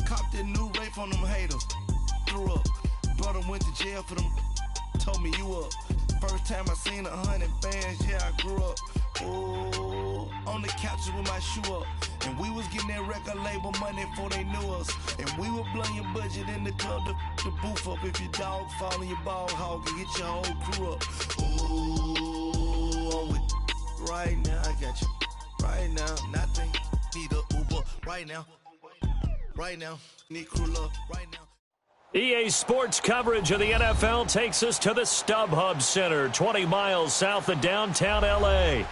Copped that new rape on them haters. Threw up. Brother went to jail for them. Told me you up. First time I seen 100 bands, yeah, I grew up. Ooh, on the couches with my shoe up. And we was getting that record label money before they knew us. And we were blowing your budget in the club to boof up. If your dog fall in your ball hog and get your whole crew up. Ooh, I'm with right now, I got you. Right now, nothing. Need a Uber right now. Right now, need crew love right now. EA Sports coverage of the NFL takes us to the StubHub Center, 20 miles south of downtown L.A.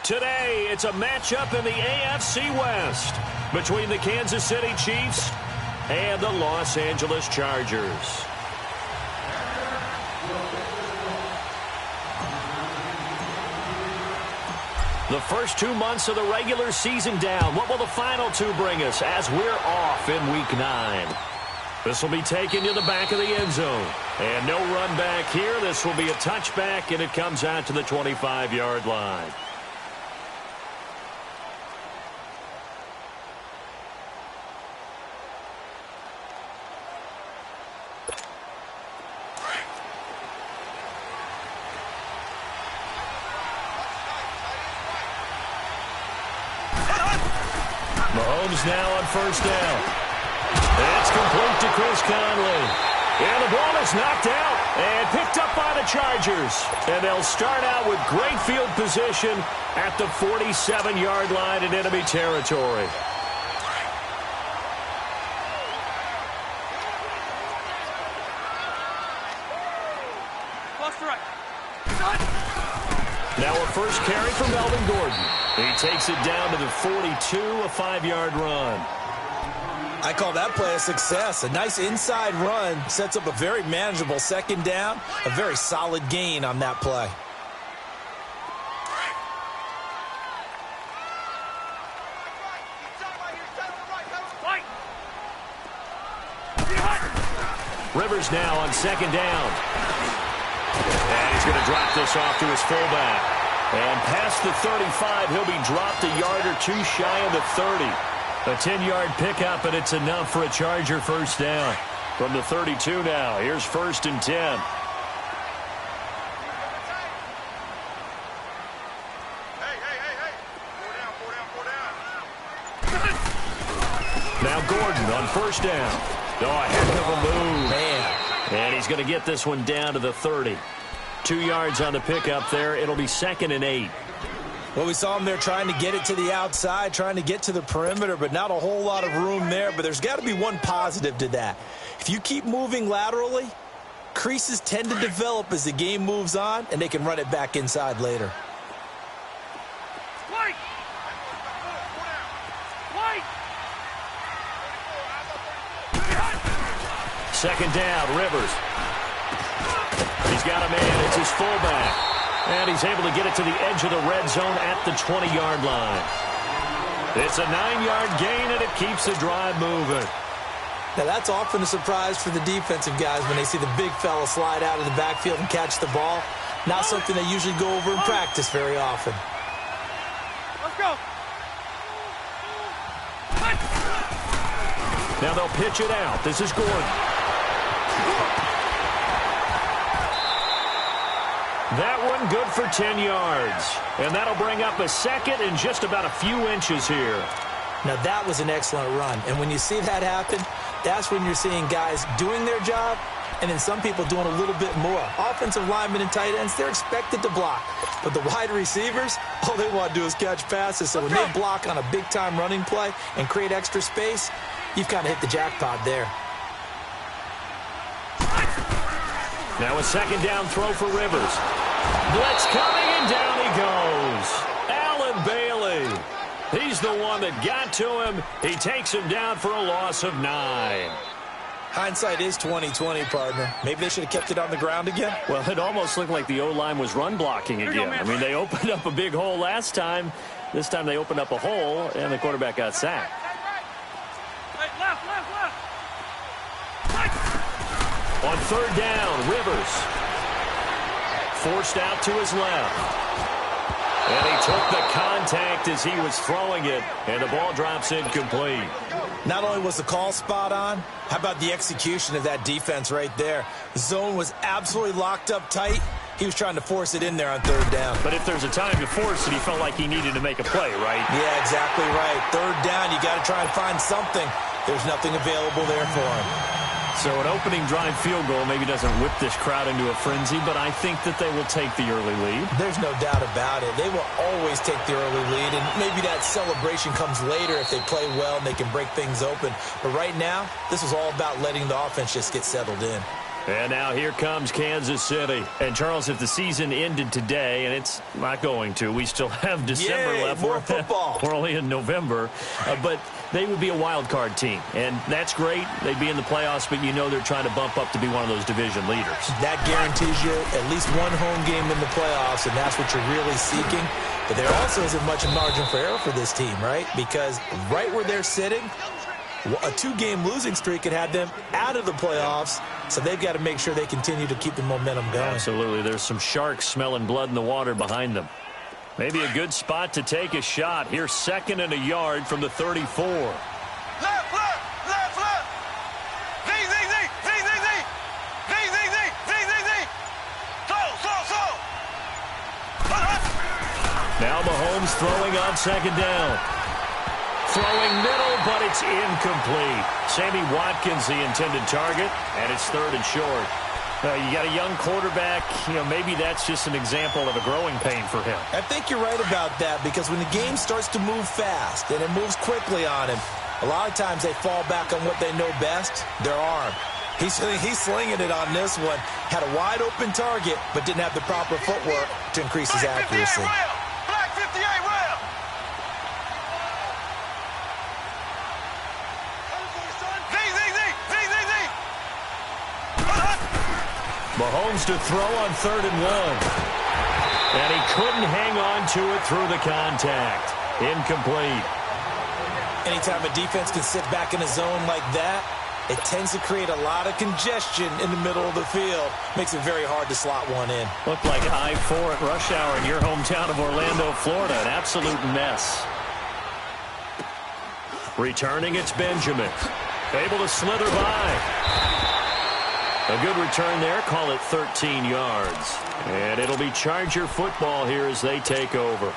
Today, it's a matchup in the AFC West between the Kansas City Chiefs and the Los Angeles Chargers. The first 2 months of the regular season down. What will the final two bring us as we're off in Week 9? This will be taken to the back of the end zone. And no run back here. This will be a touchback, and it comes out to the 25-yard line. Mahomes now on first down. It's complete to Chris Conley. And the ball is knocked out and picked up by the Chargers. And they'll start out with great field position at the 47-yard line in enemy territory. Now a first carry for Melvin Gordon. He takes it down to the 42, a 5-yard run. I call that play a success. A nice inside run sets up a very manageable second down. A very solid gain on that play. Rivers now on second down. And he's going to drop this off to his fullback. And past the 35, he'll be dropped a yard or two shy of the 30. A 10-yard pickup, and it's enough for a Charger first down. From the 32 now, here's 1st and 10. Now Gordon on first down. Oh, a heck of a move. Man. And he's going to get this one down to the 30. 2 yards on the pickup there. It'll be 2nd and 8. Well, we saw him there trying to get it to the outside, trying to get to the perimeter, but not a whole lot of room there. But there's got to be one positive to that. If you keep moving laterally, creases tend to develop as the game moves on, and they can run it back inside later. Second down, Rivers. He's got a man. It's his fullback. And he's able to get it to the edge of the red zone at the 20-yard line. It's a 9-yard gain, and it keeps the drive moving. Now, that's often a surprise for the defensive guys when they see the big fella slide out of the backfield and catch the ball. Not something they usually go over in practice very often. Let's go. Now they'll pitch it out. This is Gordon. That one good for 10 yards. And that'll bring up a second and just about a few inches here. Now, that was an excellent run. And when you see that happen, that's when you're seeing guys doing their job and then some people doing a little bit more. Offensive linemen and tight ends, they're expected to block. But the wide receivers, all they want to do is catch passes. So when they block on a big-time running play and create extra space, you've kind of hit the jackpot there. Now a second down throw for Rivers. Blitz coming, and down he goes. Allen Bailey. He's the one that got to him. He takes him down for a loss of 9. Hindsight is 20/20, partner. Maybe they should have kept it on the ground again. Well, it almost looked like the O-line was run blocking again. I mean, they opened up a big hole last time. This time they opened up a hole, and the quarterback got sacked. Left. On third down, Rivers. Forced out to his left. And he took the contact as he was throwing it, and the ball drops incomplete. Not only was the call spot on, how about the execution of that defense right there? The zone was absolutely locked up tight. He was trying to force it in there on third down. But if there's a time to force it, he felt like he needed to make a play, right? Yeah, exactly right. Third down, you got to try and find something. There's nothing available there for him. So an opening drive field goal maybe doesn't whip this crowd into a frenzy, but I think that they will take the early lead. There's no doubt about it. They will always take the early lead, and maybe that celebration comes later if they play well and they can break things open. But right now, this is all about letting the offense just get settled in. And now here comes Kansas City. And, Charles, if the season ended today, and it's not going to, we still have December left. More football. We're only in November. But they would be a wild card team. And that's great. They'd be in the playoffs, but you know they're trying to bump up to be one of those division leaders. That guarantees you at least one home game in the playoffs, and that's what you're really seeking. But there also isn't much margin for error for this team, right? Because right where they're sitting, a 2-game losing streak could have them out of the playoffs, so they've got to make sure they continue to keep the momentum going. Absolutely. There's some sharks smelling blood in the water behind them. Maybe a good spot to take a shot. Here's 2nd and a yard from the 34. Left, left, left, left. Z, Z, Z, Z, Z, Z. Z, Z, Z, Z, Z, Z. Slow. Now Mahomes throwing on 2nd down. Throwing middle, but it's incomplete. Sammy Watkins, the intended target, and it's 3rd and short. You got a young quarterback. Maybe that's just an example of a growing pain for him. I think you're right about that, because when the game starts to move fast and it moves quickly on him, a lot of times they fall back on what they know best, their arm. He's slinging it on this one. Had a wide open target, but didn't have the proper footwork to increase his accuracy. Black 58 rail. Mahomes to throw on 3rd and 1. And he couldn't hang on to it through the contact. Incomplete. Anytime a defense can sit back in a zone like that, it tends to create a lot of congestion in the middle of the field. Makes it very hard to slot one in. Looked like I-4 at rush hour in your hometown of Orlando, Florida. An absolute mess. Returning, it's Benjamin. Able to slither by. A good return there. Call it 13 yards. And it'll be Charger football here as they take over.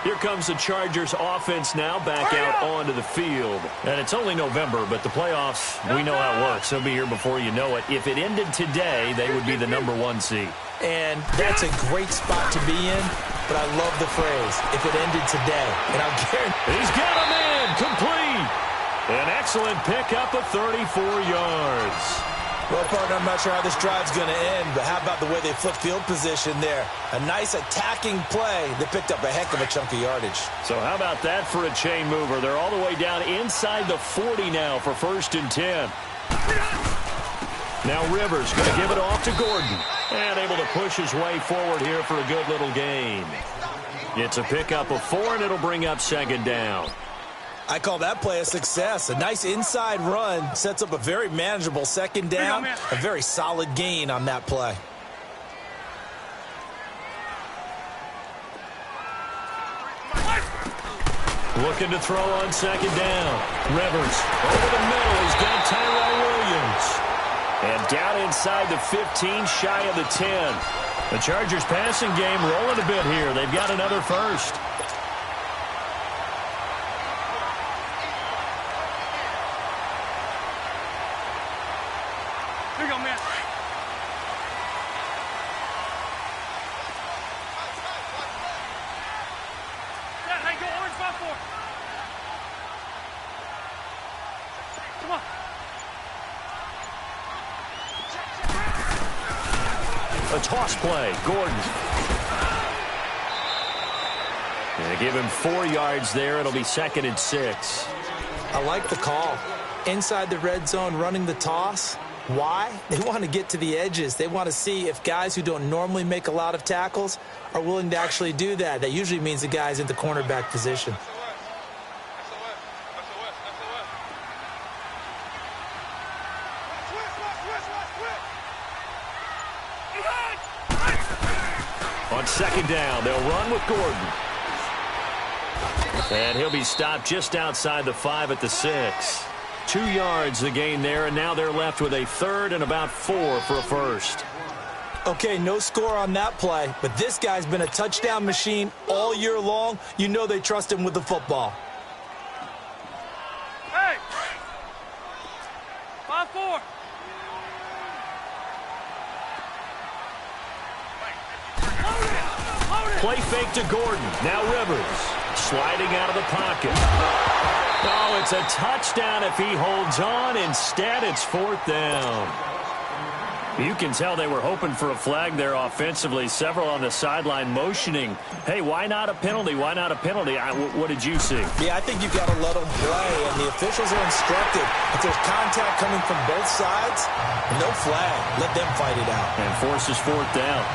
Here comes the Chargers offense now back out onto the field. And it's only November, but the playoffs, we know how it works. They'll be here before you know it. If it ended today, they would be the #1 seed. And that's a great spot to be in, but I love the phrase, if it ended today. And I'll guarantee... He's got him in. Complete. An excellent pickup of 34 yards. Well, partner, I'm not sure how this drive's going to end, but how about the way they flipped field position there? A nice attacking play. They picked up a heck of a chunk of yardage. So how about that for a chain mover? They're all the way down inside the 40 now for 1st and 10. Now Rivers going to give it off to Gordon. And able to push his way forward here for a good little gain. It's a pickup of 4, and it'll bring up 2nd down. I call that play a success. A nice inside run sets up a very manageable 2nd down. A very solid gain on that play. Looking to throw on 2nd down. Rivers over the middle. He's got Tyrell Williams. And down inside the 15, shy of the 10. The Chargers passing game rolling a bit here. They've got another first. Here you go, man. Yeah, hey, go orange 5-4. Come on. A toss play. Gordon. They give him 4 yards there. It'll be 2nd and 6. I like the call. Inside the red zone, running the toss. Why? They want to get to the edges. They want to see if guys who don't normally make a lot of tackles are willing to actually do that. That usually means the guy's in the cornerback position. On 2nd down, they'll run with Gordon. And he'll be stopped just outside the 5 at the 6. 2 yards the gain there, and now they're left with a third and about 4 for a first. Okay, no score on that play, but this guy's been a touchdown machine all year long. You know they trust him with the football. Hey! 5-4. Play fake to Gordon. Now Rivers. Sliding out of the pocket. Oh, it's a touchdown if he holds on. Instead, it's 4th down. You can tell they were hoping for a flag there offensively. Several on the sideline motioning. Hey, why not a penalty? Why not a penalty? What did you see? Yeah, I think you've got to let them play, and the officials are instructed. If there's contact coming from both sides, no flag. Let them fight it out. And forces 4th down.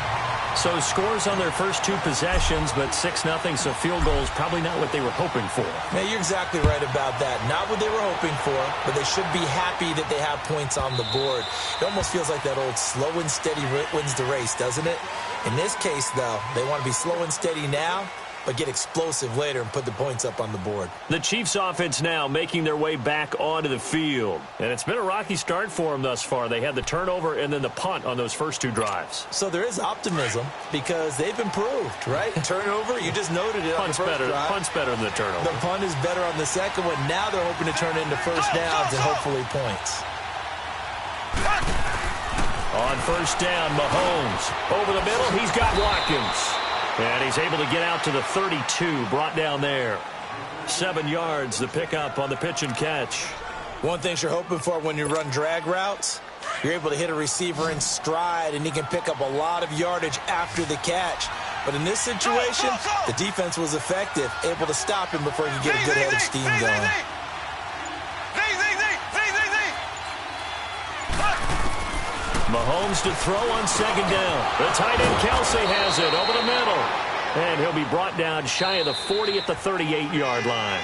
So scores on their first 2 possessions, but 6-0, so field goals probably not what they were hoping for. Yeah, you're exactly right about that. Not what they were hoping for, but they should be happy that they have points on the board. It almost feels like that old slow and steady wins the race, doesn't it? In this case, though, they want to be slow and steady now, but get explosive later and put the points up on the board. The Chiefs offense now making their way back onto the field. And it's been a rocky start for them thus far. They had the turnover and then the punt on those first 2 drives. So there is optimism because they've improved, right? Turnover, you just noted it on the first drive. Punt's better than the turnover. The punt is better on the second one. Now they're hoping to turn it into first downs and hopefully points. On first down, Mahomes. Over the middle, he's got Watkins. And he's able to get out to the 32, brought down there. 7 yards, the pickup on the pitch and catch. One thing you're hoping for when you run drag routes, you're able to hit a receiver in stride, and he can pick up a lot of yardage after the catch. But in this situation, the defense was effective, able to stop him before he could get a good head of steam going. Mahomes to throw on second down. The tight end Kelsey has it over the middle. And he'll be brought down shy of the 40 at the 38-yard line.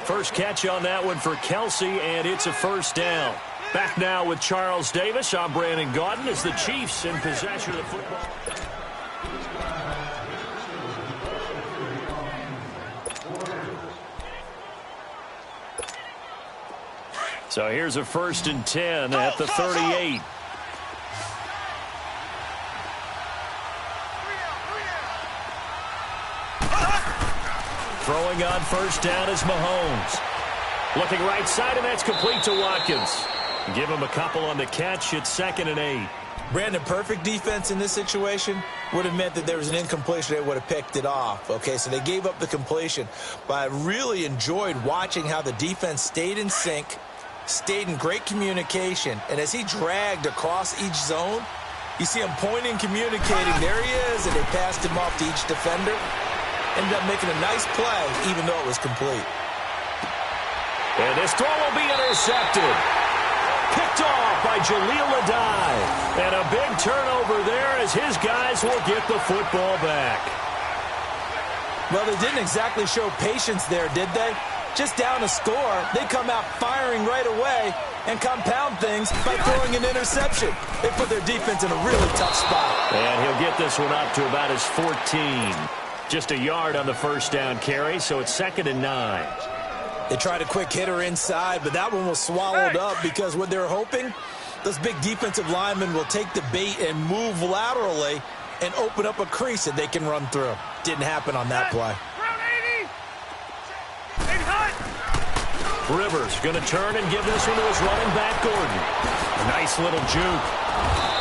First catch on that one for Kelsey, and it's a first down. Back now with Charles Davis. I'm Brandon Gaudin as the Chiefs in possession of the football. So here's a 1st and 10 at the 38. Throwing on first down is Mahomes. Looking right side, and that's complete to Watkins. Give him a couple on the catch. It's 2nd and 8. Brandon, perfect defense in this situation would have meant that there was an incompletion. They would have picked it off. Okay, so they gave up the completion. But I really enjoyed watching how the defense stayed in sync, stayed in great communication, and as he dragged across each zone, you see him pointing, communicating. There he is, and they passed him off to each defender. Ended up making a nice play, even though it was complete. And this throw will be intercepted. Picked off by Jaleel Adai. And a big turnover there as his guys will get the football back. Well, they didn't exactly show patience there, did they? Just down a score, they come out firing right away and compound things by throwing an interception. They put their defense in a really tough spot. And he'll get this one up to about his 14. Just a yard on the first down carry, so it's 2nd and 9. They tried a quick hitter inside, but that one was swallowed up because what they're hoping, those big defensive linemen will take the bait and move laterally and open up a crease that they can run through. Didn't happen on that play. Rivers going to turn and give this one to his running back, Gordon. A nice little juke.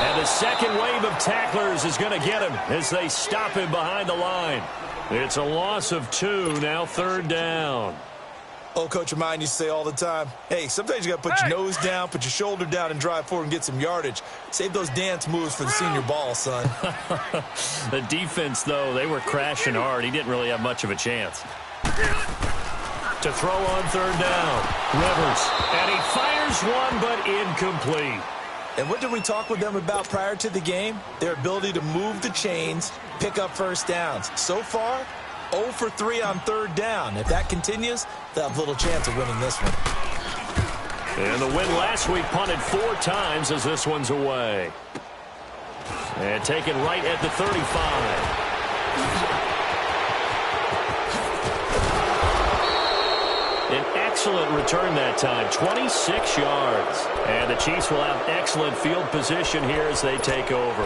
And the second wave of tacklers is going to get him as they stop him behind the line. It's a loss of 2, now 3rd down. Old coach of mine used to say all the time, hey, sometimes you got to put your nose down, put your shoulder down, and drive forward and get some yardage. Save those dance moves for the senior ball, son. The defense, though, they were crashing hard. He didn't really have much of a chance. To throw on 3rd down, Rivers. And he fires one, but incomplete. And what did we talk with them about prior to the game? Their ability to move the chains, pick up first downs. So far, 0 for 3 on 3rd down. If that continues, they'll have little chance of winning this one. And the win last week punted 4 times as this one's away. And taken right at the 35. excellent return that time, 26 yards. And the Chiefs will have excellent field position here as they take over.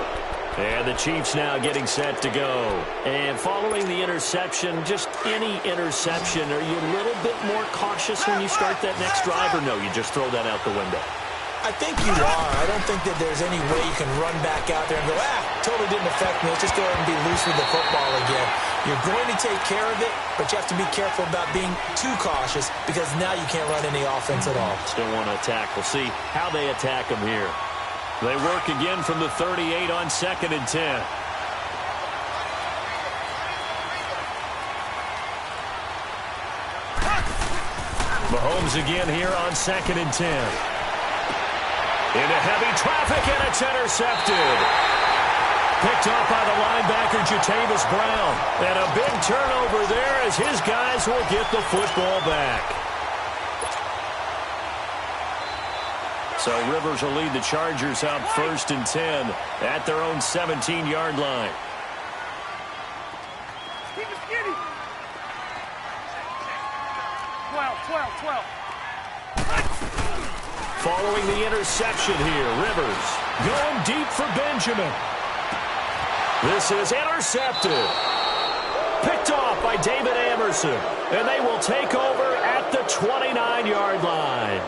And the Chiefs now getting set to go. And following the interception, just any interception, are you a little bit more cautious when you start that next drive, or no, you just throw that out the window? I think you are. I don't think that there's any way you can run back out there and go, totally didn't affect me. Let's just go ahead and be loose with the football again. You're going to take care of it, but you have to be careful about being too cautious because now you can't run any offense at all. Still want to attack. We'll see how they attack them here. They work again from the 38 on 2nd and 10. Mahomes again here on 2nd and 10. Into heavy traffic, and it's intercepted. Picked off by the linebacker, Jatavis Brown. And a big turnover there as his guys will get the football back. So Rivers will lead the Chargers out 1st and 10 at their own 17-yard line. Keep it skinny. 12. Following the interception here, Rivers going deep for Benjamin. This is intercepted. Picked off by David Amerson. And they will take over at the 29-yard line.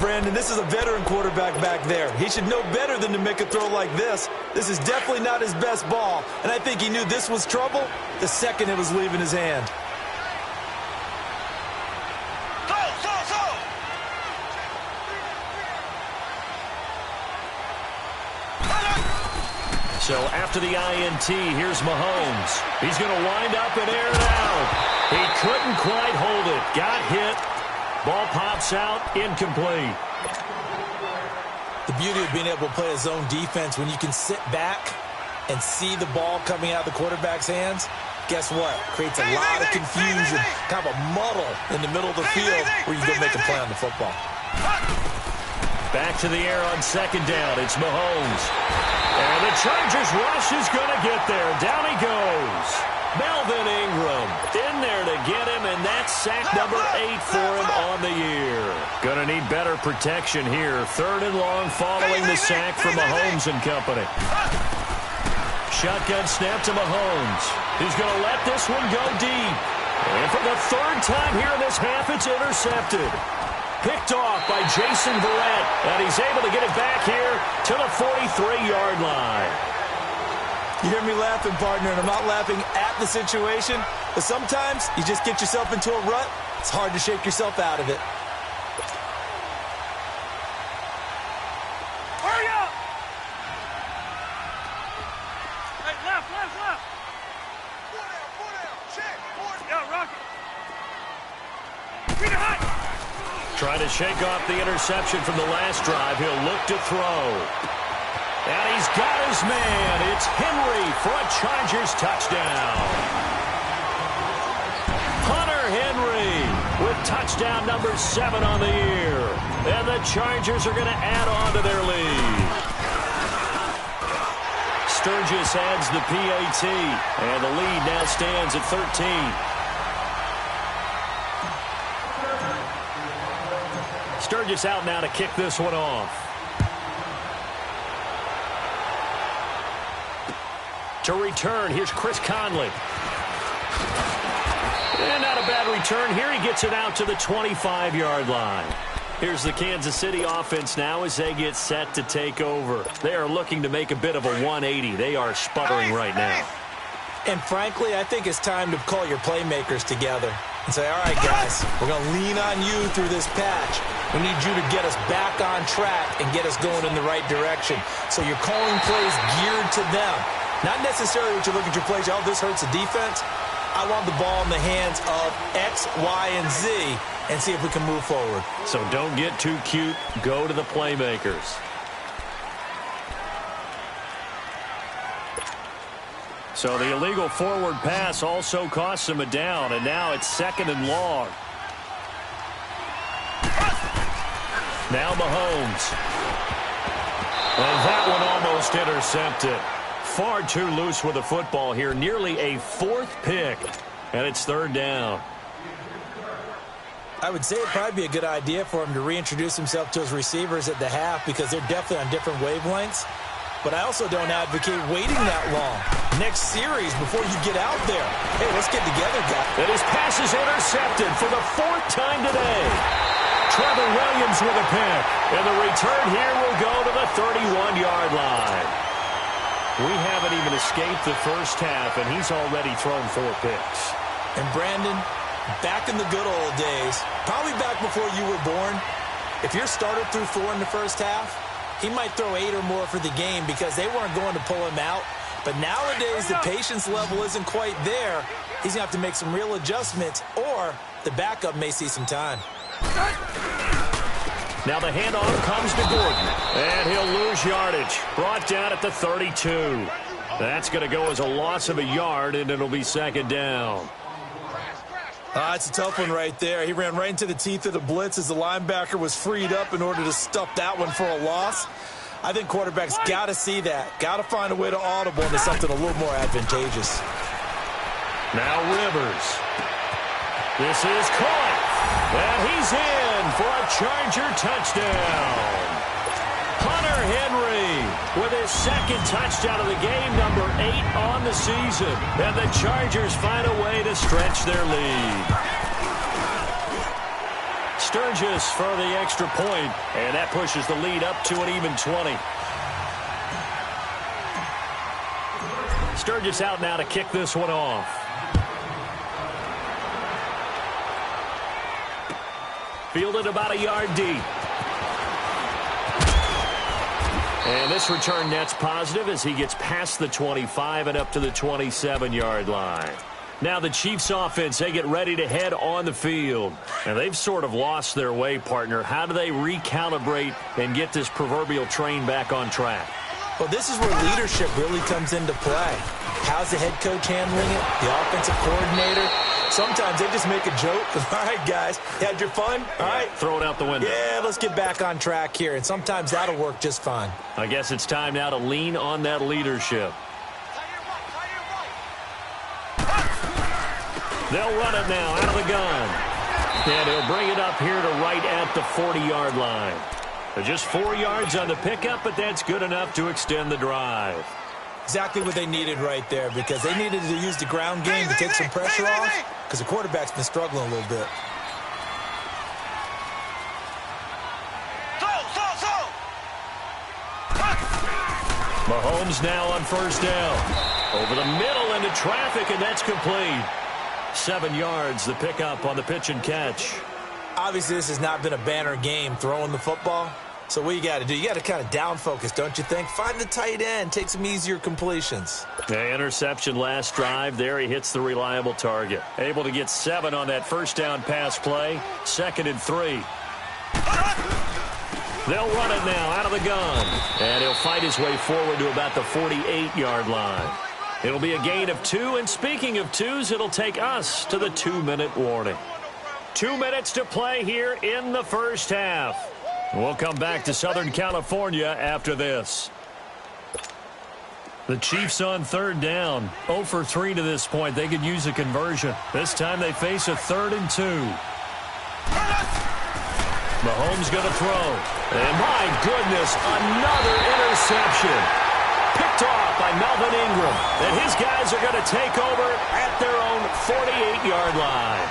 Brandon, this is a veteran quarterback back there. He should know better than to make a throw like this. This is definitely not his best ball. And I think he knew this was trouble the second it was leaving his hand. So after the INT, here's Mahomes. He's going to wind up and air it out. He couldn't quite hold it. Got hit. Ball pops out. Incomplete. The beauty of being able to play a zone defense when you can sit back and see the ball coming out of the quarterback's hands, guess what? Creates a lot of confusion, kind of a muddle in the middle of the field where you go make a play on the football. Back to the air on 2nd down. It's Mahomes. And the Chargers rush is going to get there. Down he goes. Melvin Ingram in there to get him, and that's sack number 8 for him on the year. Going to need better protection here. 3rd and long following the sack from Mahomes and company. Shotgun snap to Mahomes. He's going to let this one go deep. And for the 3rd time here in this half, it's intercepted. Picked off by Jason Verrett, and he's able to get it back here to the 43-yard line. You hear me laughing, partner, and I'm not laughing at the situation, but sometimes you just get yourself into a rut. It's hard to shake yourself out of it. Hurry up! Hey, left. Four down. Check. Yeah, Rocket. Beat it high. Trying to shake off the interception from the last drive. He'll look to throw. And he's got his man. It's Henry for a Chargers touchdown. Hunter Henry with touchdown number 7 on the year. And the Chargers are going to add on to their lead. Sturgis adds the PAT. And the lead now stands at 13. Sturgis out now to kick this one off. To return, here's Chris Conley. And not a bad return. Here he gets it out to the 25-yard line. Here's the Kansas City offense now as they get set to take over. They are looking to make a bit of a 180. They are sputtering right now. And frankly, I think it's time to call your playmakers together and say, all right, guys, we're going to lean on you through this patch. We need you to get us back on track and get us going in the right direction. So you're calling plays geared to them. Not necessarily what you look at your plays, oh, this hurts the defense. I want the ball in the hands of X, Y, and Z and see if we can move forward. So don't get too cute. Go to the playmakers. So the illegal forward pass also costs him a down, and now it's 2nd and long. Now Mahomes. And that one almost intercepted. Far too loose with the football here. Nearly a 4th pick. And it's 3rd down. I would say it'd probably be a good idea for him to reintroduce himself to his receivers at the half because they're definitely on different wavelengths. But I also don't advocate waiting that long. Next series before you get out there. Hey, let's get together, guys. And his pass is intercepted for the 4th time today. Trevor Williams with a pick. And the return here will go to the 31-yard line. We haven't even escaped the first half, and he's already thrown 4 picks. And Brandon, back in the good old days, probably back before you were born, if your starter threw 4 in the first half, he might throw 8 or more for the game because they weren't going to pull him out. But nowadays, the patience level isn't quite there. He's going to have to make some real adjustments, or the backup may see some time. Now the handoff comes to Gordon, and he'll lose yardage. Brought down at the 32. That's going to go as a loss of a yard, and it'll be 2nd down. It's a tough one right there. He ran right into the teeth of the blitz as the linebacker was freed up in order to stuff that one for a loss. I think quarterbacks got to see that. Got to find a way to audible into something a little more advantageous. Now Rivers. This is caught. And he's in for a Charger touchdown. Hunter Henry with his 2nd touchdown of the game, number 8 on the season. And the Chargers find a way to stretch their lead. Sturgis for the extra point, and that pushes the lead up to an even 20. Sturgis out now to kick this one off. Fielded about a yard deep. And this return net's positive as he gets past the 25 and up to the 27-yard line. Now the Chiefs offense, they get ready to head on the field. And they've sort of lost their way, partner. How do they recalibrate and get this proverbial train back on track? Well, this is where leadership really comes into play. How's the head coach handling it? The offensive coordinator? Sometimes they just make a joke. All right, guys, you had your fun? All right. Throw it out the window. Yeah, let's get back on track here. And sometimes that'll work just fine. I guess it's time now to lean on that leadership. They'll run it now out of the gun. And he'll bring it up here to right at the 40-yard line. Just 4 yards on the pickup, but that's good enough to extend the drive. Exactly what they needed right there, because they needed to use the ground game to take some pressure off, because the quarterback's been struggling a little bit. Mahomes now on 1st down. Over the middle into traffic, and that's complete. 7 yards, the pickup on the pitch and catch. Obviously, this has not been a banner game throwing the football. So what you got to do, you got to kind of down focus, don't you think? Find the tight end, take some easier completions. The interception last drive. There he hits the reliable target. Able to get 7 on that 1st down pass play. 2nd and 3. They'll run it now out of the gun. And he'll fight his way forward to about the 48-yard line. It'll be a gain of 2. And speaking of 2s, it'll take us to the 2-minute warning. 2 minutes to play here in the first half. We'll come back to Southern California after this. The Chiefs on 3rd down. 0 for 3 to this point. They could use a conversion. This time they face a 3rd and 2. Mahomes going to throw. And my goodness, another interception. Picked off by Melvin Ingram. And his guys are going to take over at their own 48-yard line.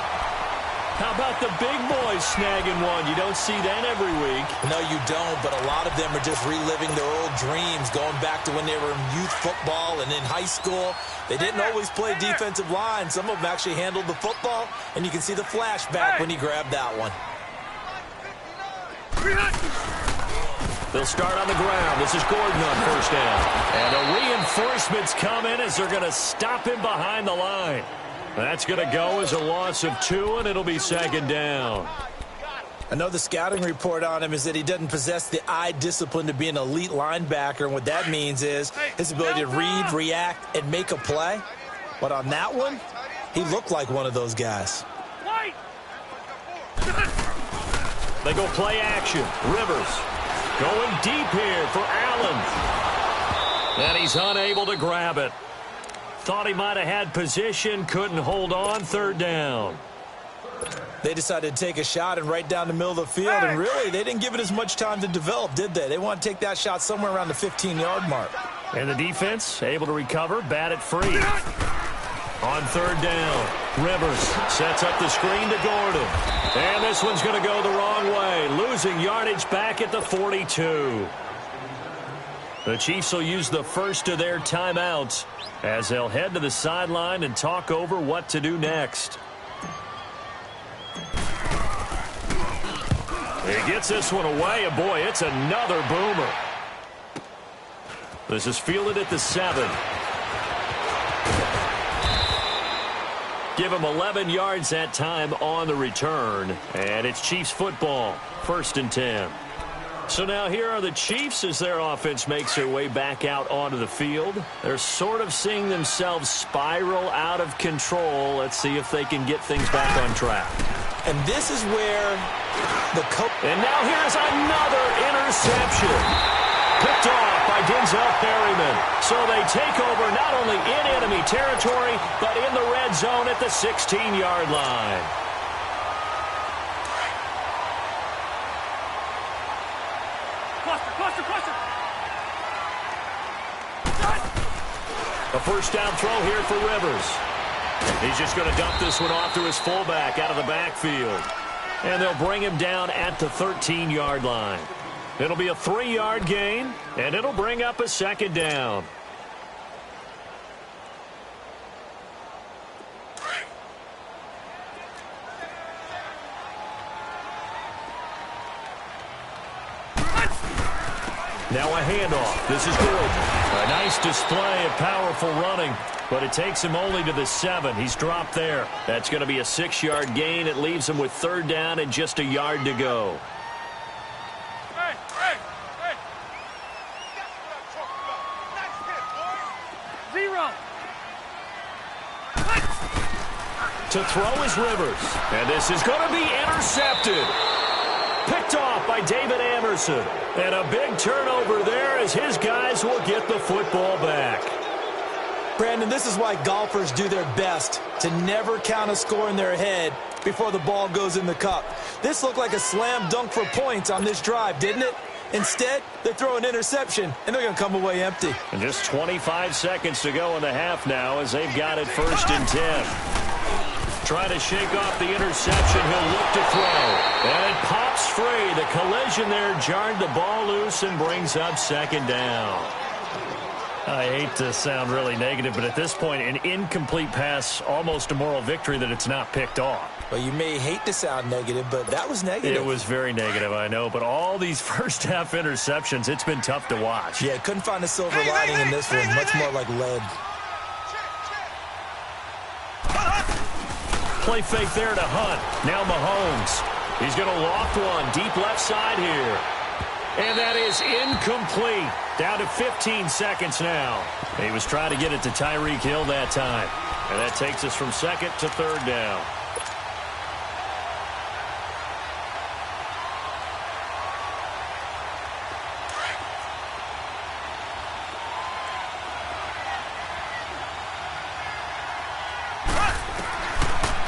How about the big boys snagging one? You don't see that every week. No, you don't, but a lot of them are just reliving their old dreams, going back to when they were in youth football and in high school. They didn't always play defensive line. Some of them actually handled the football, and you can see the flashback when he grabbed that one. They'll start on the ground. This is Gordon on 1st down. And the reinforcements come in as they're going to stop him behind the line. That's going to go as a loss of 2, and it'll be 2nd down. I know the scouting report on him is that he doesn't possess the eye discipline to be an elite linebacker, and what that means is his ability to read, react, and make a play. But on that one, he looked like one of those guys. They go play action. Rivers going deep here for Allen. And he's unable to grab it. Thought he might have had position, couldn't hold on. 3rd down. They decided to take a shot and right down the middle of the field, and really, they didn't give it as much time to develop, did they? They want to take that shot somewhere around the 15-yard mark. And the defense able to recover, bat it free. On third down, Rivers sets up the screen to Gordon. And this one's going to go the wrong way, losing yardage back at the 42. The Chiefs will use the first of their timeouts as they'll head to the sideline and talk over what to do next. He gets this one away, and boy, it's another boomer. This is fielded at the 7. Give him 11 yards that time on the return, and it's Chiefs football, 1st and 10. So now here are the Chiefs as their offense makes their way back out onto the field. They're sort of seeing themselves spiral out of control. Let's see if they can get things back on track. And this is where the coach... And now here's another interception. Picked off by Denzel Perryman. So they take over not only in enemy territory, but in the red zone at the 16-yard line. Cluster. A first down throw here for Rivers. He's just going to dump this one off to his fullback out of the backfield. And they'll bring him down at the 13-yard line. It'll be a 3-yard gain, and it'll bring up a 2nd down. Now a handoff. This is Gordon. A nice display of powerful running, but it takes him only to the 7. He's dropped there. That's going to be a 6-yard gain. It leaves him with 3rd down and just a yard to go. Hey. Zero. To throw is Rivers. And this is going to be intercepted. Picked off by David Anderson. And a big turnover there as his guys will get the football back. Brandon, this is why golfers do their best to never count a score in their head before the ball goes in the cup. This looked like a slam dunk for points on this drive, didn't it? Instead, they throw an interception, and they're going to come away empty. And just 25 seconds to go in the half now as they've got it 1st and 10. Trying to shake off the interception. He'll look to throw. And it pops free. The collision there jarred the ball loose and brings up 2nd down. I hate to sound really negative, but at this point, an incomplete pass, almost a moral victory that it's not picked off. Well, you may hate to sound negative, but that was negative. It was very negative, I know. But all these first-half interceptions, it's been tough to watch. Yeah, couldn't find a silver lining in this one. Much more like lead. Play fake there to Hunt. Now Mahomes. He's going to loft one deep left side here. And that is incomplete. Down to 15 seconds now. He was trying to get it to Tyreek Hill that time. And that takes us from 2nd to 3rd down.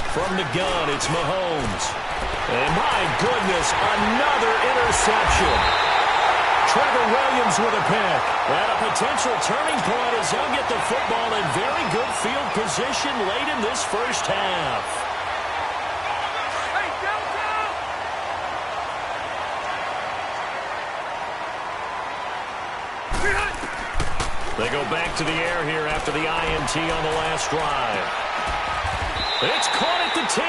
From the gun, it's Mahomes. And my goodness, another interception. Trevor Williams with a pick. And a potential turning point as he'll get the football in very good field position late in this first half. Hey, downtown! They go back to the air here after the INT on the last drive. It's caught at the 10.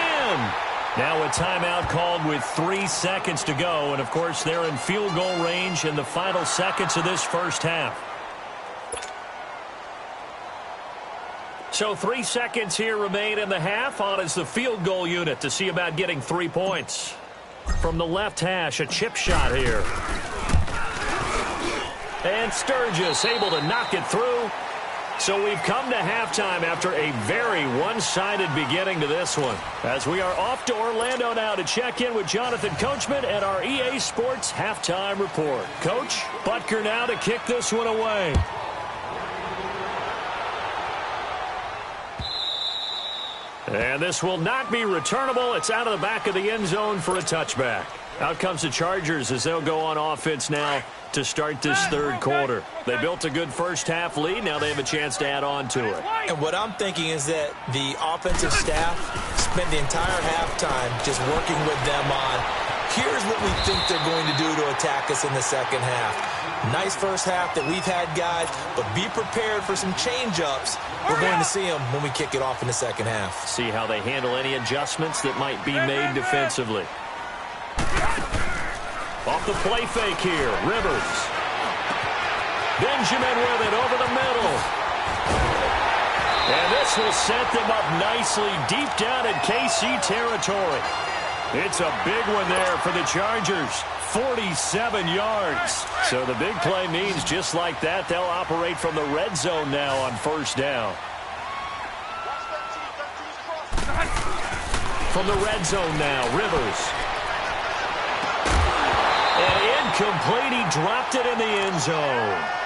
Now a timeout called with 3 seconds to go. And, of course, they're in field goal range in the final seconds of this first half. So 3 seconds here remain in the half. On is the field goal unit to see about getting 3 points. From the left hash, a chip shot here. And Sturgis able to knock it through. So we've come to halftime after a very one-sided beginning to this one. As we are off to Orlando now to check in with Jonathan Coachman and our EA Sports Halftime Report. Coach, Butker now to kick this one away. And this will not be returnable. It's out of the back of the end zone for a touchback. Out comes the Chargers as they'll go on offense now to start this third quarter. They built a good first-half lead. Now they have a chance to add on to it. And what I'm thinking is that the offensive staff spent the entire halftime just working with them on, here's what we think they're going to do to attack us in the second half. Nice first half that we've had, guys, but be prepared for some change-ups. We're going to see them when we kick it off in the second half. See how they handle any adjustments that might be made defensively. Off the play fake here, Rivers. Benjamin with it over the middle. And this will set them up nicely deep down in KC territory. It's a big one there for the Chargers. 47 yards. So the big play means just like that, they'll operate from the red zone now on first down. From the red zone now, Rivers. And incomplete, he dropped it in the end zone.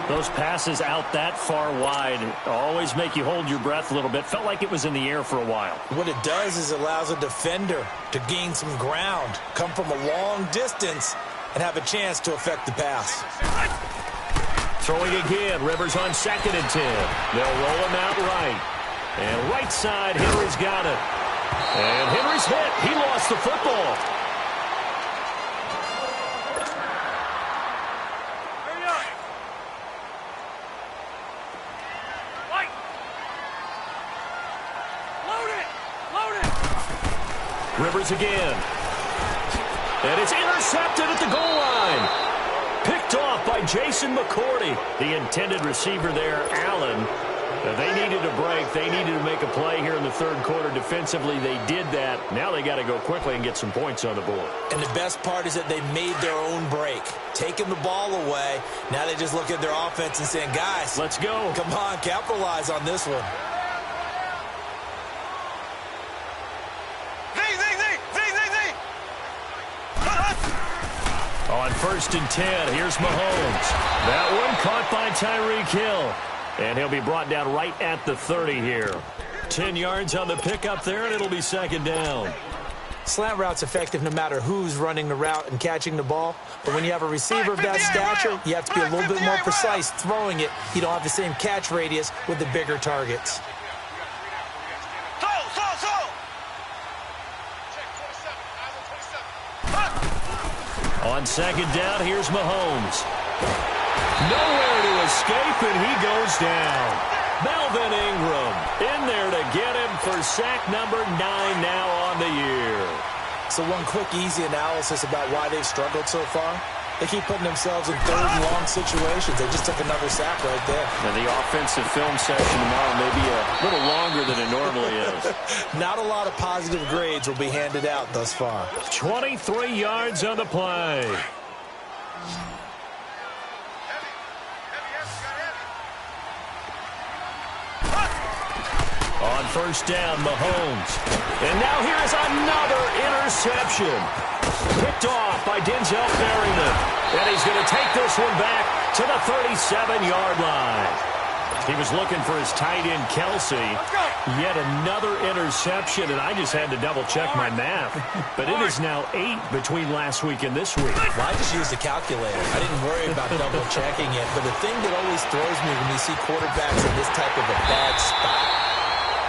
Those passes out that far wide always make you hold your breath a little bit. Felt like it was in the air for a while. What it does is it allows a defender to gain some ground, come from a long distance, and have a chance to affect the pass. Throwing again, Rivers on 2nd and 10. They'll roll him out right. And right side, Henry's got it. And Henry's hit. He lost the football. Rivers again. And it's intercepted at the goal line. Picked off by Jason McCourty. The intended receiver there, Allen. They needed a break. They needed to make a play here in the third quarter defensively. They did that. Now they got to go quickly and get some points on the board. And the best part is that they made their own break. Taking the ball away. Now they just look at their offense and saying, guys, let's go. Come on, capitalize on this one. On 1st and 10, here's Mahomes. That one caught by Tyreek Hill. And he'll be brought down right at the 30 here. 10 yards on the pickup there, and it'll be 2nd down. Slant route's effective no matter who's running the route and catching the ball. But when you have a receiver of that stature, you have to be a little bit more precise throwing it. You don't have the same catch radius with the bigger targets. On 2nd down, here's Mahomes. Nowhere to escape, and he goes down. Melvin Ingram in there to get him for sack number 9 now on the year. So one quick, easy analysis about why they've struggled so far. They keep putting themselves in 3rd and long situations. They just took another sack right there. And the offensive film session tomorrow may be a little longer than it normally is. Not a lot of positive grades will be handed out thus far. 23 yards on the play. On 1st down, Mahomes. And now here's another interception. Picked off by Denzel Perryman. And he's going to take this one back to the 37-yard line. He was looking for his tight end, Kelsey. Yet another interception, and I just had to double-check my math. But it is now 8 between last week and this week. Well, I just used a calculator. I didn't worry about double-checking it. But the thing that always throws me when you see quarterbacks in this type of a bad spot,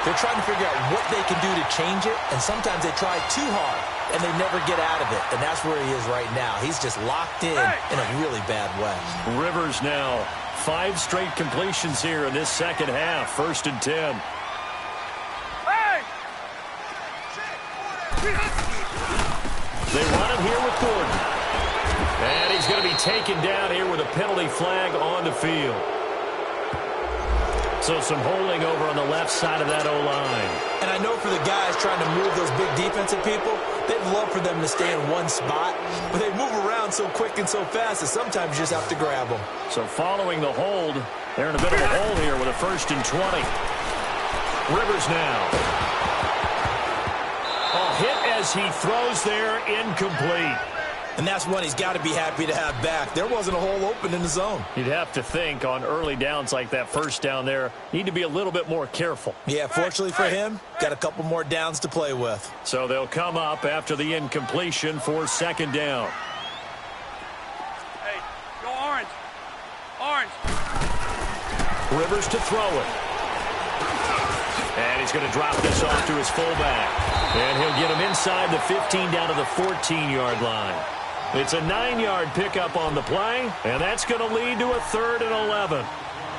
they're trying to figure out what they can do to change it, and sometimes they try too hard, and they never get out of it. And that's where he is right now. He's just locked in a really bad way. Rivers now 5 straight completions here in this second half. 1st and 10. They run it here with Gordon. And he's going to be taken down here with a penalty flag on the field. So some holding over on the left side of that O-line. And I know for the guys trying to move those big defensive people, they'd love for them to stay in one spot. But they move around so quick and so fast that sometimes you just have to grab them. So following the hold, they're in a bit of a hole here with a 1st and 20. Rivers now. A hit as he throws there, incomplete. And that's one he's got to be happy to have back. There wasn't a hole open in the zone. You'd have to think on early downs like that first down there, need to be a little bit more careful. Yeah, fortunately for him, got a couple more downs to play with. So they'll come up after the incompletion for second down. Hey, go orange. Orange. Rivers to throw it. And he's going to drop this off to his fullback. And he'll get him inside the 15 down to the 14-yard line. It's a 9-yard pickup on the play, and that's going to lead to a 3rd and 11.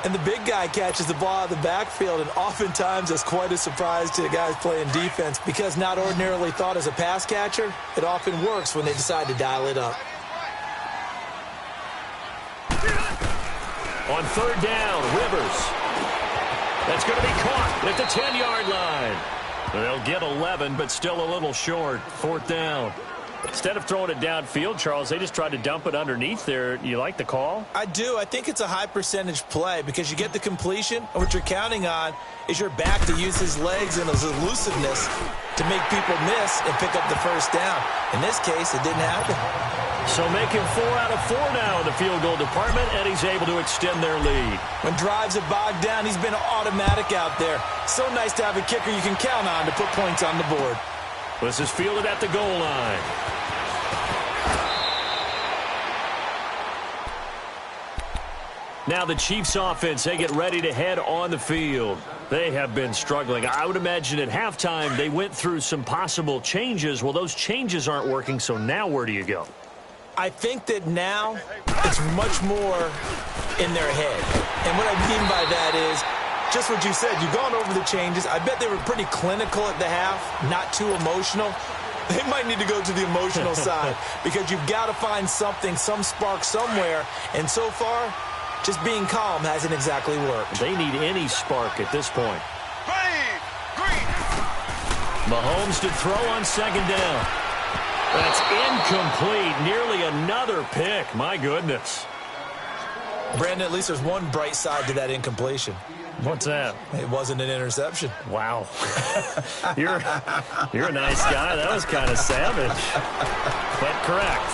And the big guy catches the ball out of the backfield, and oftentimes that's quite a surprise to the guys playing defense because not ordinarily thought as a pass catcher, it often works when they decide to dial it up. On 3rd down, Rivers. That's going to be caught at the 10-yard line. They'll get 11, but still a little short. 4th down. Instead of throwing it downfield, Charles, they just tried to dump it underneath there. You like the call? I do. I think it's a high percentage play because you get the completion, and what you're counting on is your back to use his legs and his elusiveness to make people miss and pick up the first down. In this case, it didn't happen. So making 4 out of 4 now in the field goal department, and he's able to extend their lead. When drives are bogged down, he's been automatic out there. So nice to have a kicker you can count on to put points on the board. This is fielded at the goal line. Now the Chiefs offense, they get ready to head on the field. They have been struggling. I would imagine at halftime they went through some possible changes. Well, those changes aren't working, so now where do you go? I think that now it's much more in their head. And what I mean by that is just what you said. You've gone over the changes. I bet they were pretty clinical at the half, not too emotional. They might need to go to the emotional side because you've got to find something, some spark somewhere. And so far, just being calm hasn't exactly worked. They need any spark at this point. Green. Mahomes to throw on 2nd down. That's incomplete. Nearly another pick. My goodness. Brandon, at least there's one bright side to that incompletion. What's that? It wasn't an interception. Wow. You're a nice guy. That was kind of savage. But correct.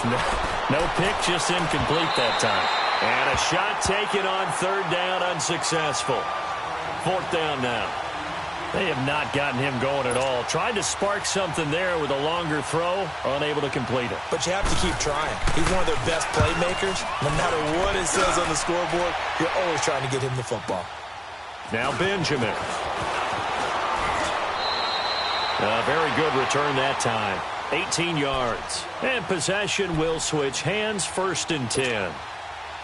No pick, just incomplete that time. And a shot taken on 3rd down, unsuccessful. 4th down now. They have not gotten him going at all. Tried to spark something there with a longer throw, unable to complete it. But you have to keep trying. He's one of their best playmakers. No matter what it says on the scoreboard, you're always trying to get him the football. Now Benjamin. A very good return that time. 18 yards. And possession will switch hands, 1st and 10.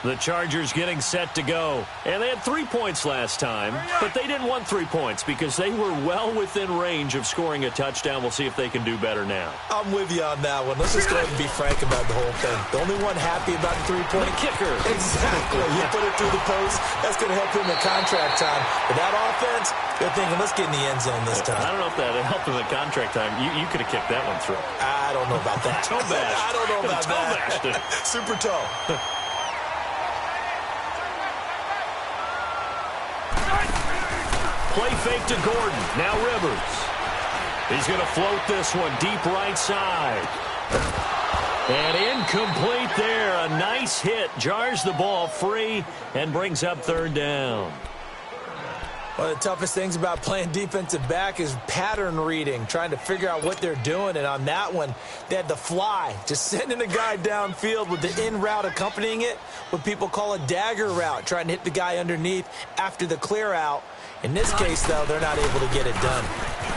The Chargers getting set to go. And they had 3 points last time, but they didn't want 3 points because they were well within range of scoring a touchdown. We'll see if they can do better now. I'm with you on that one. Let's just go ahead and be frank about the whole thing. The only one happy about the 3-point kicker. Exactly. You put it through the post. That's going to help him in contract time. But that offense, they're thinking, let's get in the end zone this time. I don't know if that helped him in contract time. You could have kicked that one through. I don't know about that. Toe bash. I don't know about toe that. Bashed it. Super toe. Play fake to Gordon. Now Rivers. He's going to float this one deep right side. And incomplete there. A nice hit. Jars the ball free and brings up 3rd down. One of the toughest things about playing defensive back is pattern reading, trying to figure out what they're doing. And on that one, they had the fly, just sending a guy downfield with the in route accompanying it, what people call a dagger route, trying to hit the guy underneath after the clear out. In this case, though, they're not able to get it done.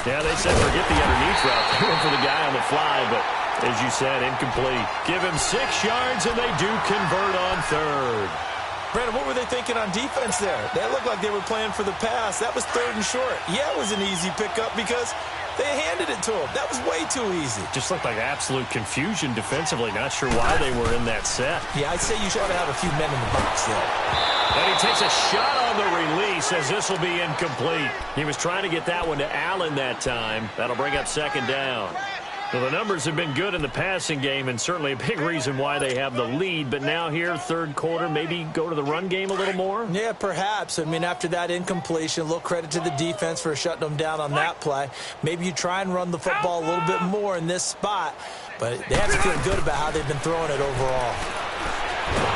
Yeah, they said forget the underneath route. They went for the guy on the fly, but as you said, incomplete. Give him 6 yards, and they do convert on 3rd. Brandon, what were they thinking on defense there? They looked like they were playing for the pass. That was 3rd and short. Yeah, it was an easy pickup because they handed it to him. That was way too easy. Just looked like absolute confusion defensively. Not sure why they were in that set. Yeah, I'd say you should have a few men in the box there. And he takes a shot on the release as this will be incomplete. He was trying to get that one to Allen that time. That'll bring up 2nd down. Well, the numbers have been good in the passing game and certainly a big reason why they have the lead. But now here, 3rd quarter, maybe go to the run game a little more? Yeah, perhaps. I mean, after that incompletion, a little credit to the defense for shutting them down on that play. Maybe you try and run the football a little bit more in this spot. but they have to feel good about how they've been throwing it overall.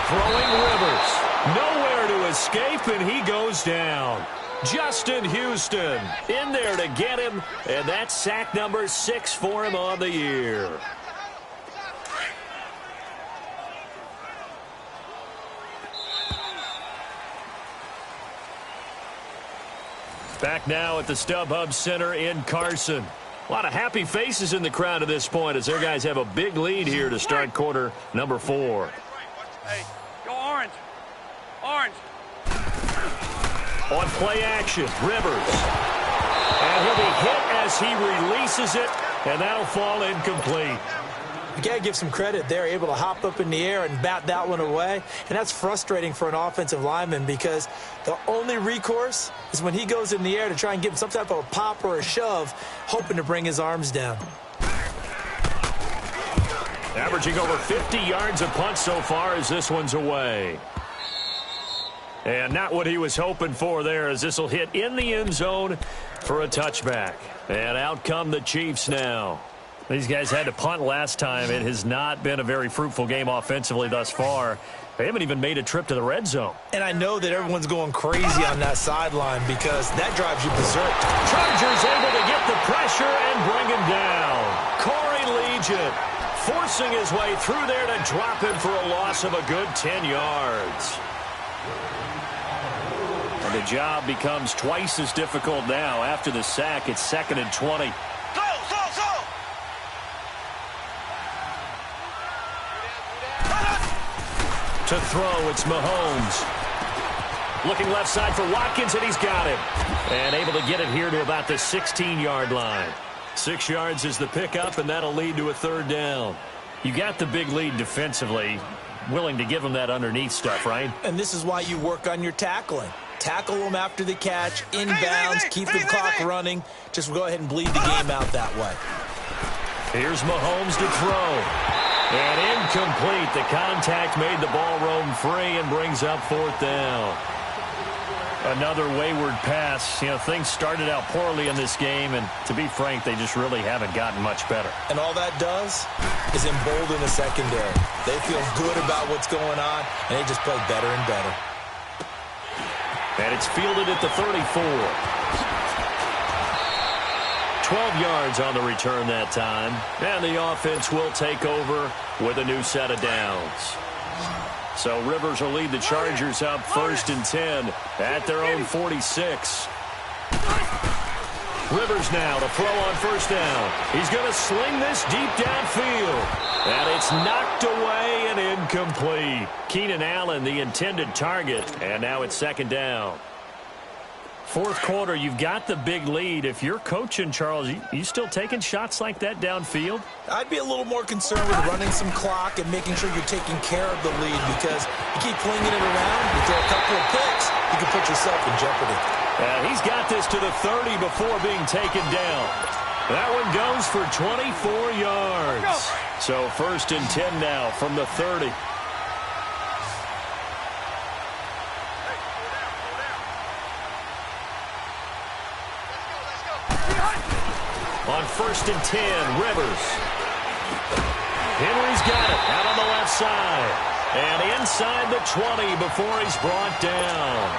Throwing Rivers. Nowhere to escape, and he goes down. Justin Houston in there to get him, and that's sack number 6 for him on the year. Back now at the StubHub Center in Carson. A lot of happy faces in the crowd at this point as their guys have a big lead here to start quarter number 4. Hey, go orange. Orange. On play action, Rivers. And he'll be hit as he releases it, and that'll fall incomplete. You got to give some credit. They're able to hop up in the air and bat that one away. And that's frustrating for an offensive lineman because the only recourse is when he goes in the air to try and give him some type of a pop or a shove, hoping to bring his arms down. Averaging over 50 yards a punt so far as this one's away. And not what he was hoping for there as this will hit in the end zone for a touchback. And out come the Chiefs now. These guys had to punt last time. It has not been a very fruitful game offensively thus far. They haven't even made a trip to the red zone. And I know that everyone's going crazy on that sideline because that drives you berserk. Chargers able to get the pressure and bring him down. Corey Legion forcing his way through there to drop him for a loss of a good 10 yards. And the job becomes twice as difficult now. After the sack, it's 2nd and 20. To throw, it's Mahomes. Looking left side for Watkins, and he's got him. And able to get it here to about the 16-yard line. 6 yards is the pickup, and that'll lead to a 3rd down. You got the big lead defensively. Willing to give them that underneath stuff, right? And this is why you work on your tackling. Tackle them after the catch, inbounds, keep the clock running. Just go ahead and bleed the game out that way. Here's Mahomes to throw. And incomplete. The contact made the ball roam free and brings up 4th down. Another wayward pass. You know, things started out poorly in this game, and to be frank, they just really haven't gotten much better. And all that does is embolden the secondary. They feel good about what's going on, and they just play better and better. And it's fielded at the 34. 12 yards on the return that time. And the offense will take over with a new set of downs. So Rivers will lead the Chargers up 1st and 10 at their own 46. Rivers now to throw on 1st down. He's going to sling this deep downfield. And it's knocked away and incomplete. Keenan Allen, the intended target. And now it's 2nd down. 4th quarter, you've got the big lead. If you're coaching, Charles, you still taking shots like that downfield? I'd be a little more concerned with running some clock and making sure you're taking care of the lead because you keep flinging it around, you throw a couple of picks, you can put yourself in jeopardy. And he's got this to the 30 before being taken down. That one goes for 24 yards. So 1st and 10 now from the 30. On 1st and 10, Rivers. Henry's got it out on the left side. And inside the 20 before he's brought down.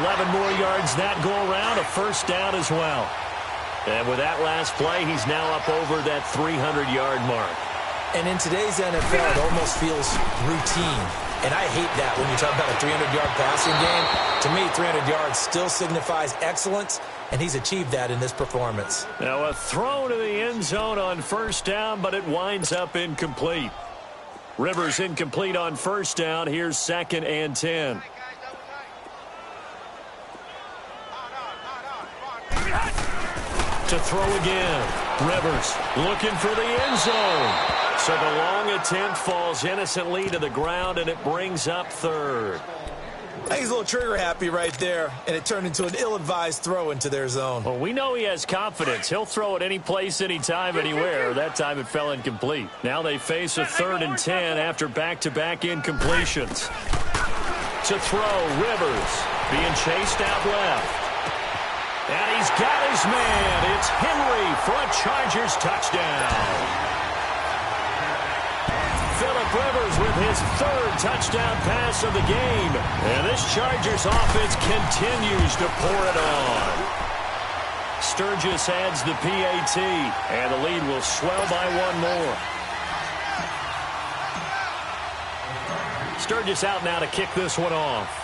11 more yards that go around, a 1st down as well. And with that last play, he's now up over that 300-yard mark. And in today's NFL, it almost feels routine. And I hate that when you talk about a 300-yard passing game. To me, 300 yards still signifies excellence, and he's achieved that in this performance. Now a throw to the end zone on 1st down, but it winds up incomplete. Rivers incomplete on 1st down. Here's 2nd and 10. To throw again. Rivers looking for the end zone. So the long attempt falls innocently to the ground, and it brings up 3rd. I think he's a little trigger happy right there, and it turned into an ill-advised throw into their zone. Well, we know he has confidence. He'll throw it any place, anytime, anywhere. That time it fell incomplete. Now they face a 3rd and 10 after back-to-back incompletions. To throw, Rivers being chased out left. And he's got his man. It's Henry for a Chargers touchdown. Rivers with his 3rd touchdown pass of the game. And this Chargers offense continues to pour it on. Sturgis adds the PAT, and the lead will swell by 1 more. Sturgis out now to kick this one off.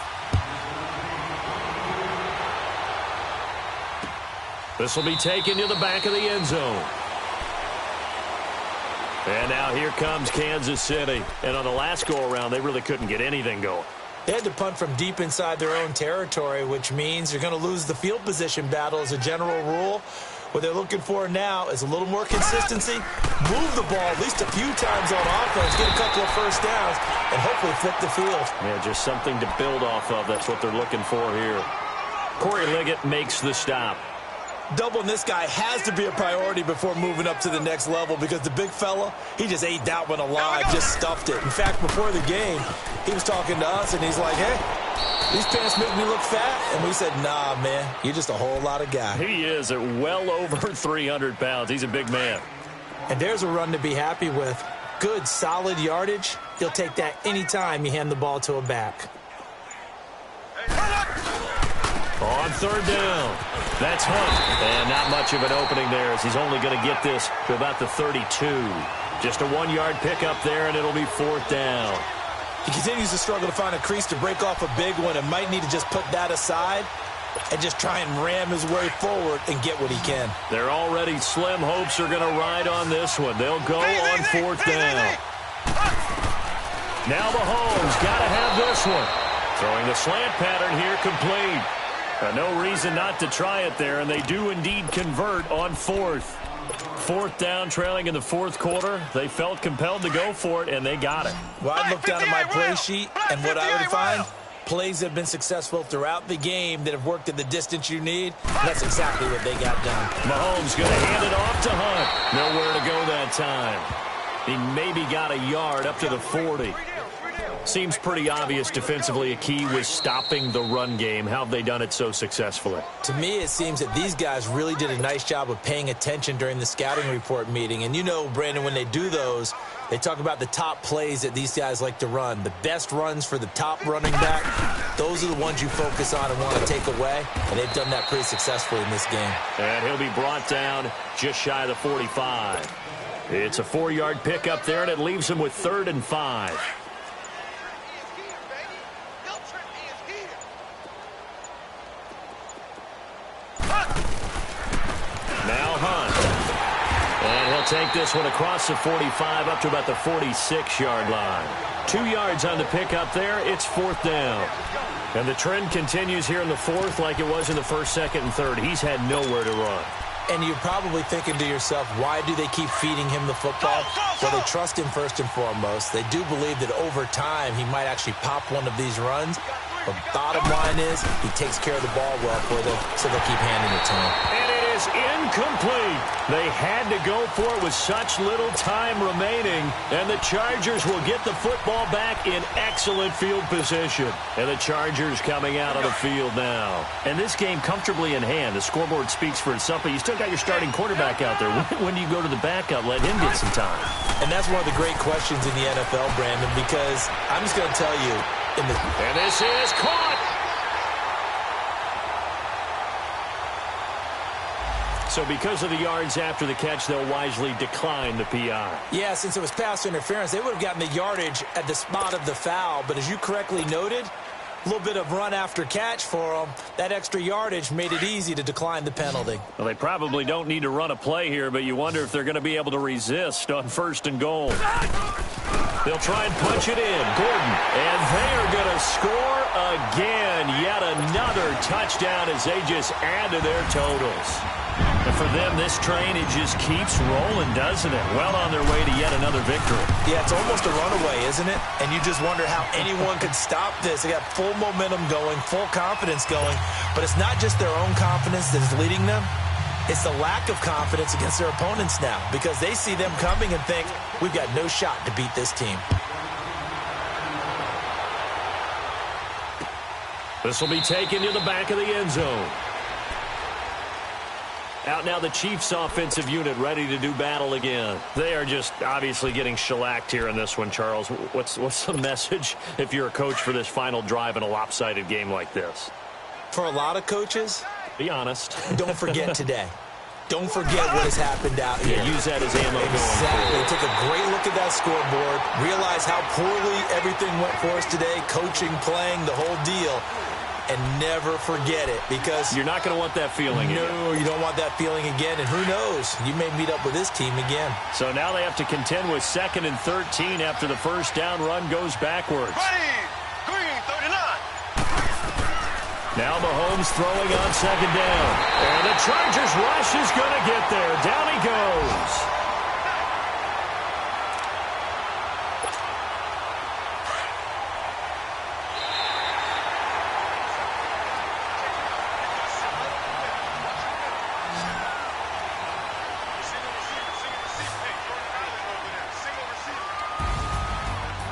This will be taken to the back of the end zone. And now here comes Kansas City. And on the last go-around, they really couldn't get anything going. They had to punt from deep inside their own territory, which means you're going to lose the field position battle as a general rule. What they're looking for now is a little more consistency, move the ball at least a few times on offense, get a couple of first downs, and hopefully flip the field. Yeah, just something to build off of. That's what they're looking for here. Corey Liggett makes the stop. Doubling this guy has to be a priority before moving up to the next level because the big fella, he just ate that one alive, just stuffed it. In fact, before the game, he was talking to us, and he's like, hey, these pants make me look fat. And we said, nah, man, you're just a whole lot of guy. He is at well over 300 pounds. He's a big man. And there's a run to be happy with. Good, solid yardage. He'll take that anytime you hand the ball to a back. On 3rd down, that's Hunt. And not much of an opening there as he's only going to get this to about the 32. Just a 1-yard pickup there, and it'll be 4th down. He continues to struggle to find a crease to break off a big one and might need to just put that aside and just try and ram his way forward and get what he can. They're already slim hopes are going to ride on this one. They'll go on 4th down. Now Mahomes got to have this one. Throwing the slant pattern here complete. No reason not to try it there, and they do indeed convert on 4th. 4th down, trailing in the 4th quarter. They felt compelled to go for it, and they got it. Well, I'd look down at my play sheet, and what I would find, plays have been successful throughout the game that have worked at the distance you need. That's exactly what they got done. Mahomes going to hand it off to Hunt. Nowhere to go that time. He maybe got a yard up to the 40. Seems pretty obvious defensively a key was stopping the run game. How have they done it so successfully? To me, it seems that these guys really did a nice job of paying attention during the scouting report meeting. And you know, Brandon, when they do those, they talk about the top plays that these guys like to run. The best runs for the top running back, those are the ones you focus on and want to take away. And they've done that pretty successfully in this game. And he'll be brought down just shy of the 45. It's a 4-yard pickup there, and it leaves him with 3rd and 5. Now Hunt. And he'll take this one across the 45 up to about the 46-yard line. 2 yards on the pickup there. It's 4th down. And the trend continues here in the 4th like it was in the 1st, 2nd, and 3rd. He's had nowhere to run. And you're probably thinking to yourself, why do they keep feeding him the football? Well, they trust him first and foremost. They do believe that over time he might actually pop one of these runs. But bottom line is he takes care of the ball well for them, so they'll keep handing it to him. And it is incomplete. They had to go for it with such little time remaining. And the Chargers will get the football back in excellent field position. And the Chargers coming out on the field now. And this game comfortably in hand. The scoreboard speaks for itself, but you still got your starting quarterback out there. When do you go to the backup? Let him get some time. And that's one of the great questions in the NFL, Brandon, because I'm just going to tell you, and this is caught. So because of the yards after the catch, they'll wisely decline the PI. Yeah, since it was pass interference, they would have gotten the yardage at the spot of the foul. But as you correctly noted, a little bit of run after catch for them. That extra yardage made it easy to decline the penalty. Well, they probably don't need to run a play here, but you wonder if they're going to be able to resist on 1st and goal. They'll try and punch it in. Gordon. And they are going to score again. Yet another touchdown as they just add to their totals. And for them, this train, it just keeps rolling, doesn't it? Well on their way to yet another victory. Yeah, it's almost a runaway, isn't it? And you just wonder how anyone could stop this. They got full momentum going, full confidence going. But it's not just their own confidence that is leading them. It's the lack of confidence against their opponents now because they see them coming and think, we've got no shot to beat this team. This will be taken to the back of the end zone. Out now the Chiefs offensive unit ready to do battle again. They are just obviously getting shellacked here in this one, Charles. What's the message if you're a coach for this final drive in a lopsided game like this? For a lot of coaches, be honest. Don't forget today. Don't forget what has happened out here. Yeah, use that as ammo going forward. Take a great look at that scoreboard. Realize how poorly everything went for us today. Coaching, playing, the whole deal. And never forget it, because you're not going to want that feeling again. No, you don't want that feeling again. And who knows? You may meet up with this team again. So now they have to contend with 2nd and 13 after the first down run goes backwards. Green, 39. Now Mahomes throwing on 2nd down. And the Chargers rush is going to get there. Down he goes.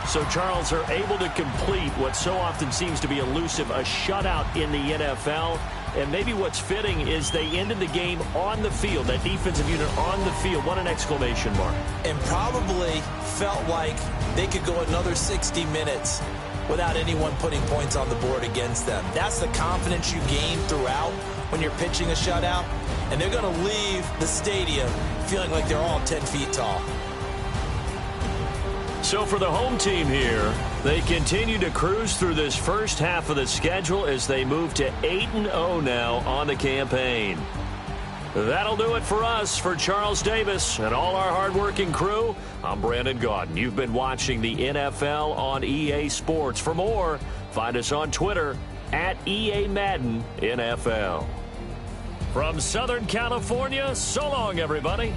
So Charles are able to complete what so often seems to be elusive, a shutout in the NFL. And maybe what's fitting is they ended the game on the field, that defensive unit on the field. What an exclamation mark. And probably felt like they could go another 60 minutes without anyone putting points on the board against them. That's the confidence you gain throughout when you're pitching a shutout. And they're going to leave the stadium feeling like they're all 10 feet tall. So for the home team here, they continue to cruise through this first half of the schedule as they move to 8-0 now on the campaign. That'll do it for us. For Charles Davis and all our hardworking crew, I'm Brandon Gaudin. You've been watching the NFL on EA Sports. For more, find us on Twitter at EA Madden NFL. From Southern California, so long, everybody.